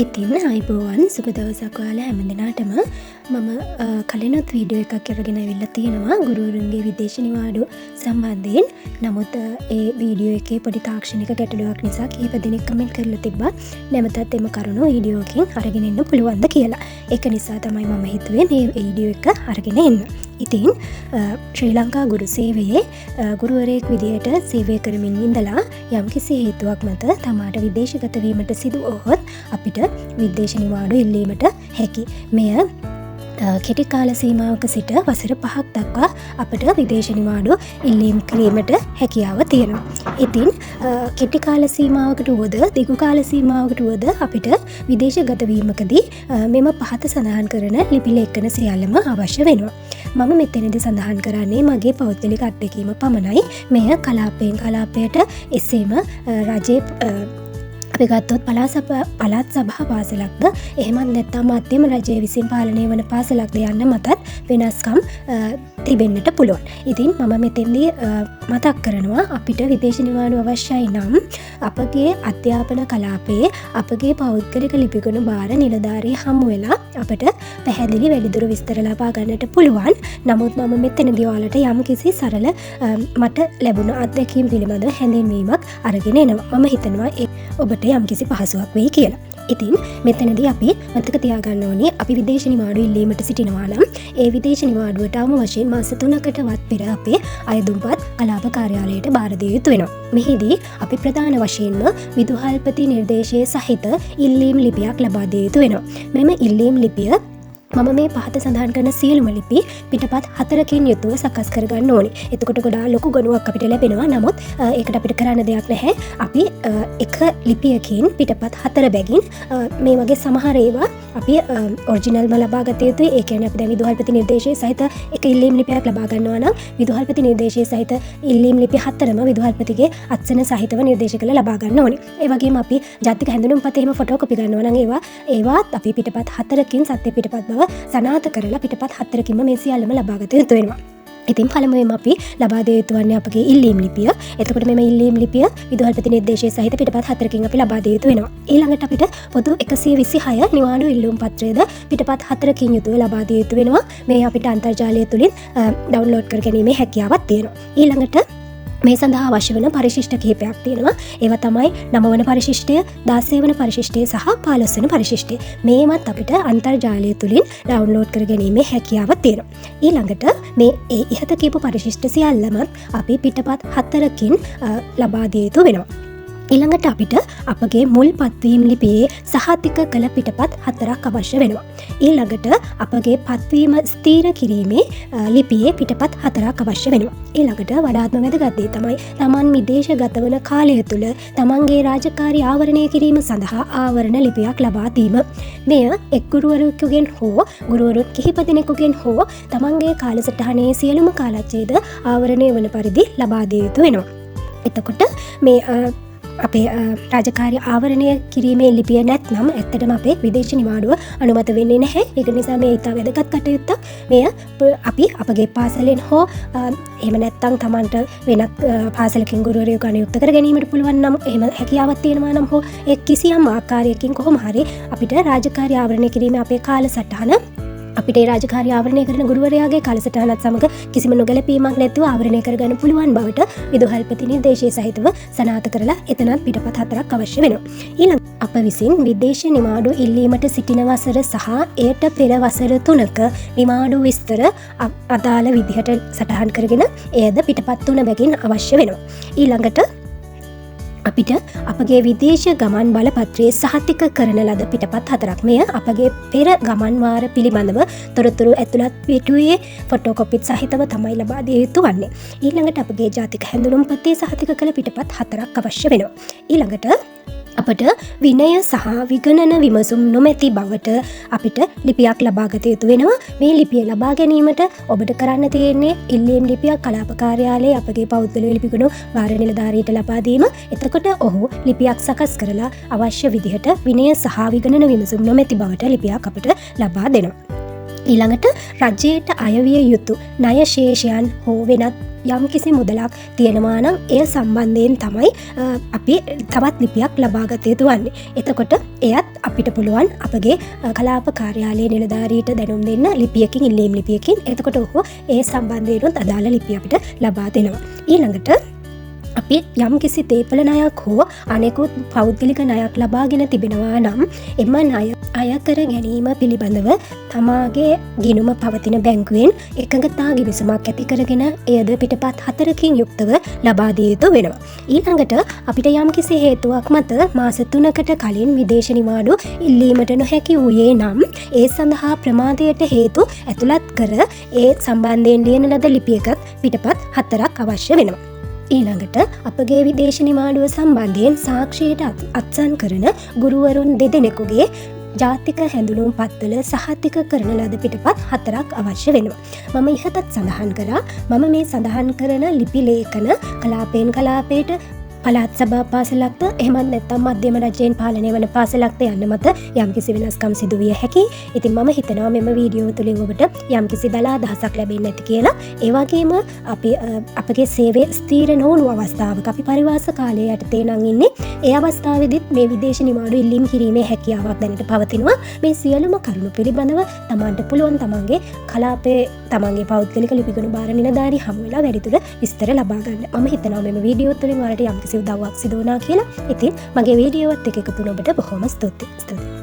ඉතින් අයිබෝවන් සුබ දවසක් ඔයාලා හැම දිනාටම මම කලිනුත් වීඩියෝ එකක් අරගෙන ඇවිල්ලා තියෙනවා ගුරුවරුන්ගේ විදේශ නිවාඩු සම්බන්ධයෙන්. නමුත් ඒ වීඩියෝ එකේ පොඩි තාක්ෂණික ගැටලුවක් නිසා කීප දෙනෙක් කමෙන්ට් කරලා තිබ්බා නැවතත් එම කරුණු වීඩියෝ එකෙන් අරගෙන එන්න පුළුවන්ද කියලා. ඒක නිසා තමයි මම හිතුවේ මේ වීඩියෝ එක අරගෙන එන්න. ඉතින් ශ්‍රී ලංකා ගුරු සේවයේ ගුරුවරයෙක් විදියට සේවය කරමින් ඉඳලා යම්කිසි හේතුවක් මත තමාට විදේශගත වීමට සිදු වුවහොත් අපිට විදේශ නිවාඩු ඉල්ලීමට හැකි. මෙය කෙටි කාල සීමාවක සිට වසර 5ක් දක්වා අපට විදේශ නිවාඩු ඉල්ලීම් කිරීමට හැකියාව තියෙනවා. ඉතින් කෙටි කාල සීමාවකට වුවද දිගු කාල සීමාවකට වුවද අපිට විදේශගත වීමකදී මෙම පහත සඳහන් කරන ලිපි ලේඛන සියල්ලම අවශ්‍ය වෙනවා. මම මෙතනදී සඳහන් කරන්නේ මගේ පෞද්ගලික අත්දැකීම පමණයි. මෙය කලාපයෙන් කලාපයට එසේම රජයේ අපි ගත්තොත් පළාත් සභා පාසලක්ද එහෙමත් නැත්නම් මධ්‍යම රජය විසින් පාලනය වන පාසලක්ද යන්න මතත් වෙනස්කම් තිබෙන්නට පුළුවන්. ඉතින් මම මෙතෙන්දී මතක් කරනවා අපිට විදේශ නිවාඩු අවශ්‍යයි නම් අපගේ අධ්‍යාපන කලාපයේ අපගේ පෞද්ගලික ලිපිගුණ භාර නිලධාරී හමු වෙලා අපට පැහැදිලි වැඩිදුර විස්තර ලබා ගන්නට පුළුවන්. නමුත් මම මෙතනදී ඔයාලට යම්කිසි සරල මට ලැබුණ අත්දැකීම් පිළිබඳව හැඳින්වීමක් අරගෙන එනවා. මම හිතනවා ඔබට යම්කිසි පහසුවක් වෙයි කියලා. ඉතින් මෙතනදී අපි මතක තියාගන්න ඕනේ අපි විදේශ නිවාඩු ඉල්ලීමට සිටිනවා නම් ඒ විදේශ නිවාඩුවට අවම වශයෙන් මාස 3කටවත් පෙර අපේ අයදුම්පත් අලාභ කාර්යාලයට බාර දිය යුතු වෙනවා. මෙහිදී අපි ප්‍රධාන වශයෙන්ම විදුහල්පති නිර්දේශය සහිත ඉල්ලීම් ලිපියක් ලබා දිය යුතු වෙනවා. මෙම ඉල්ලීම් ලිපිය මම මේ පහත සඳහන් කරන සියලුම ලිපි පිටපත් 4කින් යුතුව සකස් කරගන්න ඕනේ. එතකොට ගොඩාක් ලොකු ගණුවක් අපිට ලැබෙනවා. නමුත් ඒකට අපිට කරන්න දෙයක් නැහැ. අපි එක ලිපියකින් පිටපත් 4 බැගින් මේ වගේ සමහර ඒවා අපි ඔරිජිනල්ම ලබා ගත යුතුයි. ඒ කියන්නේ අපි දැන් විදුහල්පති නිර්දේශය සහිත එක ඉල්ලීම් ලිපියක් ලබා ගන්නවා නම් විදුහල්පති නිර්දේශය සහිත ඉල්ලීම් ලිපි 4ම විදුහල්පතිගේ අත්සන සහිතව නිර්දේශ කරලා ලබා ගන්න ඕනේ. ඒ වගේම අපි ජාතික හැඳුනුම්පත එහෙම ෆොටෝකොපි ගන්නවා නම් ඒවත් අපි පිටපත් 4කින් සත්‍ය පිටපත් බව සනාථ කරලා පිටපත් 4කින්ම මේ සියල්ලම ලබා ගත යුතු වෙනවා. ඉතින් පළමුවෙන්ම අපි ලබා දිය යුතු වන්නේ අපගේ ඉල්ලීම් ලිපිය. එතකොට මේ ඉල්ලීම් ලිපිය විදුහල්පති නිර්දේශය සහිත පිටපත් 4කින් අපි ලබා දිය යුතු වෙනවා. ඊළඟට අපිට පොදු 126 නිවාඩු ඉල්ලුම් පත්‍රයද පිටපත් 4කින් යුතුව ලබා දිය යුතු වෙනවා. මේ අපිට අන්තර්ජාලය තුලින් ඩවුන්ලෝඩ් කර ගැනීමේ හැකියාවක් තියෙනවා. ඊළඟට මේ සඳහා අවශ්‍ය වන පරිශිෂ්ට කිහිපයක් තියෙනවා. ඒවා තමයි 9 වන පරිශිෂ්ටය, 16 වන පරිශිෂ්ටය සහ 15 වන පරිශිෂ්ටය. මේවත් අපිට අන්තර්ජාලය තුලින් ඩවුන්ලෝඩ් කරගැනීමේ හැකියාව තියෙනවා. ඊළඟට මේ ඉහත කියපු පරිශිෂ්ට සියල්ලම අපි පිටපත් 4කින් ලබා දිය යුතු වෙනවා. ඊළඟට අපිට අපගේ මුල් පත්වීම් ලිපියේ සහතික කළ පිටපත් 4ක් අවශ්‍ය වෙනවා. ඊළඟට අපගේ පත්වීම ස්ථීර කිරීමේ ලිපියේ පිටපත් 4ක් අවශ්‍ය වෙනවා. ඊළඟට වඩාත්ම වැදගත් දේ තමයි තමන් විදේශගත වන කාලය තුල තමන්ගේ රාජකාරී ආවරණය කිරීම සඳහා ආවරණ ලිපියක් ලබා දීම. මෙය එක් ගුරුවරයෙකුගෙන් හෝ ගුරුවරුන් කිහිප දෙනෙකුගෙන් හෝ තමන්ගේ කාලසටහනේ සියලුම කාලච්ඡේද ආවරණය වන පරිදි ලබා දිය යුතු වෙනවා. එතකොට මේ අපේ රාජකාරී ආවරණය කිරීමේ ලිපිය නැත්නම් ඇත්තටම අපේ විදේශ නිවාඩුව අනුමත වෙන්නේ නැහැ. ඒක නිසා මේ ඉතා වැදගත් කටයුත්තක්. මෙය අපි අපගේ පාසලෙන් හෝ එහෙම නැත්නම් Tamanට වෙනත් පාසලකින් ගුරුවරයෙකු අනුයුක්ත කර ගැනීමට පුළුවන් නම් එහෙම හැකියාවක් තියෙනවා නම් හෝ ඒ කිසියම් ආකාරයකින් කොහොම හරි අපිට රාජකාරී ආවරණය කිරීමේ අපේ කාලසටහන අපිට රාජකාරී ආවරණය කරන ගුරුවරයාගේ කාලසටහනත් සමග කිසිම නොගැලපීමක් නැතුව ආවරණය කරගන්න පුළුවන් බවට විදුහල්පති නිර්දේශය සහිතව සනාථ කරලා එතනත් පිටපත් 4ක් අවශ්‍ය වෙනවා. ඊළඟ අප විසින් විදේශ නිවාඩු ඉල්ලීමට සිටින වසර සහ එයට පෙර වසර 3ක නිවාඩු විස්තර අදාළ විදිහට සටහන් කරගෙන එයද පිටපත් 3 බැගින් අවශ්‍ය වෙනවා. ඊළඟට අපිට අපගේ විදේශ ගමන් බලපත්‍රයේ සහතික කරන ලද පිටපත් 4ක්. මෙය අපගේ පෙර ගමන් වාර පිළිබඳව තොරතුරු ඇතුළත් පිටුවේ ෆොටෝකොපිත් සහිතව තමයි ලබා දිය යුතු වන්නේ. ඊළඟට අපගේ ජාතික හැඳුනුම්පතේ සහතික කළ පිටපත් 4ක් අවශ්‍ය වෙනවා. ඊළඟට අපට විනය සහ විගණන විමසුම් නොමැති බවට අපිට ලිපියක් ලබා ගත යුතු වෙනවා. මේ ලිපිය ලබා ගැනීමට ඔබට කරන්න තියෙන්නේ ඉල්ලීම් ලිපියක් කලාප කාර්යාලයේ අපගේ පෞද්ගලික ලිපිගුණ භාර නිලධාරීට ලබා දීම. එතකොට ඔහු ලිපියක් සකස් කරලා අවශ්‍ය විදිහට විනය සහ විගණන විමසුම් නොමැති බවට ලිපියක් අපිට ලබා දෙනවා. ඊළඟට රජයට අයවිය යුතු ණය ශේෂයන් හෝ වෙනත් යම් කිසි මුදලක් තියෙනවා නම් එය සම්බන්ධයෙන් තමයි අපි තවත් ලිපියක් ලබාගත යුතු වන්නේ. එතකොට එයත් අපිට පුළුවන් අපගේ කලාප කාර්යාලයේ නිලධාරීට දැනුම් දෙන්න ලිපියකින් ඉල්ලීම් ලිපියකින්. එතකොට ඔහු ඒ සම්බන්ධයෙන්ුත් අදාළ ලිපිය අපිට ලබා දෙනවා. ඊළඟට අපි යම් කිසි තේපල ණයක් හෝ අනෙකුත් පෞද්ගලික ණයක් ලබාගෙන තිබෙනවා නම් එම ණය අයකර ගැනීම පිළිබඳව තමාගේ ගිණුම පවතින බැංකුවෙන් එකඟතා ගිවිසුමක් ඇති කරගෙන එයද පිටපත් 4කින් යුක්තව ලබා දිය යුතු වෙනවා. ඊළඟට අපිට යම් කිසි හේතුවක් මත මාස 3කට කලින් විදේශ නිවාඩු ඉල්ලීමට නොහැකි වූයේ නම් ඒ සඳහා ප්‍රමාදයට හේතු ඇතුළත් කර ඒ සම්බන්ධයෙන් ලියන ලද ලිපියකත් පිටපත් 4ක් අවශ්‍ය වෙනවා. ඊළඟට අපගේ විදේශ නිවාඩුව සම්බන්ධයෙන් සාක්ෂියට අත්සන් කරන ගුරුවරුන් දෙදෙනෙකුගේ ජාතික හැඳුනුම් පත්වල සහතික කරන ලද පිටපත් 4ක් අවශ්‍ය වෙනවා. මම ඉහතත් සඳහන් කරා මම මේ සඳහන් කරන ලිපි ලේඛන කලාපයෙන් කලාපයට පළාත් සභා පාසලක්ද එහෙමත් නැත්නම් මධ්‍යම රජයෙන් පාලනය වන පාසලක්ද යන්න මත යම්කිසි වෙනස්කම් සිදු විය හැකියි. ඉතින් මම හිතනවා මෙම වීඩියෝ තුලින් ඔබට යම්කිසි දලා අදහසක් ලැබෙන්නේ නැති කියලා. ඒ වගේම අපි අපගේ සේවය ස්ථීර නොවුණු අවස්ථාවක අපි පරිවාස කාලය යටතේ නම් ඉන්නේ. ඒ අවස්ථාවේදීත් මේ විදේශ නිවාඩු ඉල්ලීම් කිරීමේ හැකියාවක් දැනට පවතිනවා. මේ සියලුම කරුණු පිළිබඳව තමන්ට පුළුවන් තමන්ගේ කලාපයේ තමන්ගේ පෞද්ගලික ලිපිගුණ භාර නිලධාරී හමු වෙලා වැඩිදුර විස්තර ලබා ගන්න. මම හිතනවා මෙම වීඩියෝ තුලින් ඔයාලට යම්කිසි උදව්වක් සිදු වුණා කියලා. ඉතින් මගේ වීඩියෝවත් එක්ක එකතු වුණ ඔබට බොහොම ස්තුතියි.